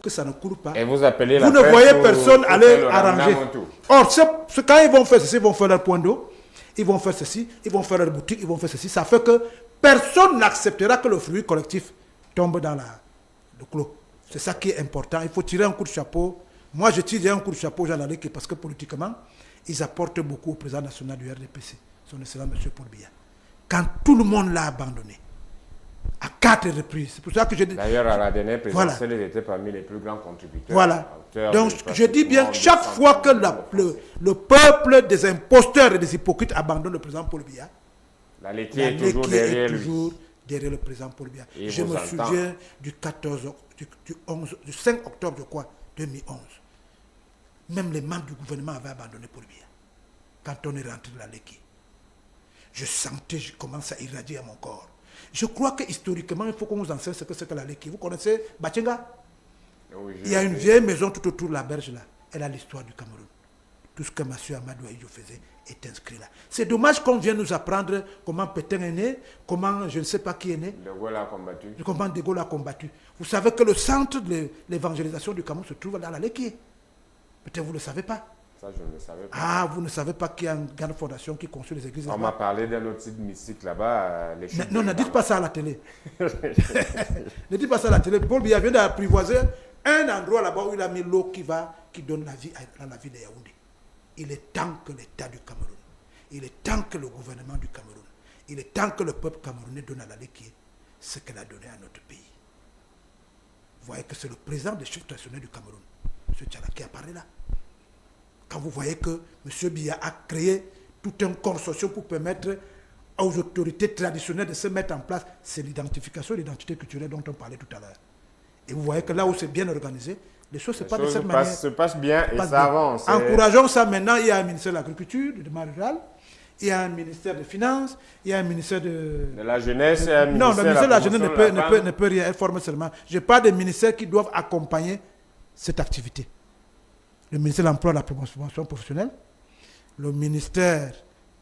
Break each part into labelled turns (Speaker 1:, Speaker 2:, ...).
Speaker 1: que ça ne coule pas.
Speaker 2: Et vous appelez
Speaker 1: Vous ne voyez personne aller arranger. Or, quand ils vont faire ceci, ils vont faire leur point d'eau, ils vont faire ceci, ils vont faire leur boutique, ils vont faire ceci. Ça fait que personne n'acceptera que le fruit collectif tombe dans le clos. C'est ça qui est important. Il faut tirer un coup de chapeau. Moi, je tire un coup de chapeau aux gens parce que politiquement, ils apportent beaucoup au président national du RDPC, son excellent M. Paul Biya. Quand tout le monde l'a abandonné, à 4 reprises. C'est pour ça que je dis...
Speaker 2: D'ailleurs, à la dernière présidentielle, il était parmi les plus grands contributeurs.
Speaker 1: Voilà. Donc, je dis bien, chaque fois que le peuple des imposteurs et des hypocrites abandonne le président Paul Biya,
Speaker 2: la Léki est toujours derrière lui.
Speaker 1: Derrière le président Paul Biya.
Speaker 2: Et
Speaker 1: je me souviens du 5 octobre, je crois, 2011. Même les membres du gouvernement avaient abandonné Paul Biya. Quand on est rentré de la Léki. Je sentais, je commence à irradier à mon corps. Je crois que historiquement, il faut qu'on vous enseigne ce que c'est que la Léki. Vous connaissez Batchenga? Oui, il y a une vieille maison tout autour de la berge là. Elle a l'histoire du Cameroun. Tout ce que M. Amadou Ahidjo faisait est inscrit là. C'est dommage qu'on vienne nous apprendre comment Pétain est né, comment je ne sais pas qui est né.
Speaker 2: De Gaulle a combattu.
Speaker 1: Comment De Gaulle a combattu. Vous savez que le centre de l'évangélisation du Cameroun se trouve dans la Léki. Peut-être vous ne le savez pas.
Speaker 2: Ça, je ne le savais pas.
Speaker 1: Ah, vous ne savez pas qu'il y a une grande fondation qui construit les églises.
Speaker 2: On m'a parlé d'un autre site mystique là-bas.
Speaker 1: Non, ne dites pas ça à la télé. Ne dites pas ça à la télé. Paul Biya vient d'apprivoiser un endroit là-bas où il a mis l'eau qui donne la vie à la ville de Yaoundé. Il est temps que l'État du Cameroun, il est temps que le gouvernement du Cameroun, il est temps que le peuple camerounais donne à la Léki ce qu'elle a donné à notre pays. Vous voyez que c'est le président des chefs traditionnels du Cameroun, M. Tchala, qui a parlé là. Quand vous voyez que M. Biya a créé tout un consortium pour permettre aux autorités traditionnelles de se mettre en place, c'est l'identification et l'identité culturelle dont on parlait tout à l'heure. Et vous voyez que là où c'est bien organisé, les choses se passent de cette manière.
Speaker 2: Se passent bien et ça avance.
Speaker 1: Encourageons ça maintenant. Il y a un ministère de l'Agriculture, du développement rural, il y a un ministère des Finances, il y a un ministère de
Speaker 2: la Jeunesse.
Speaker 1: Non, le ministère de la Jeunesse ne peut rien, elle forme seulement. Je parle des ministères qui doivent accompagner cette activité. Le ministère de l'Emploi et de la Promotion professionnelle, le ministère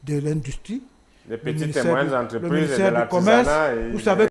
Speaker 1: de l'Industrie,
Speaker 2: les petites et moyennes entreprises,
Speaker 1: le ministère du Commerce. Vous savez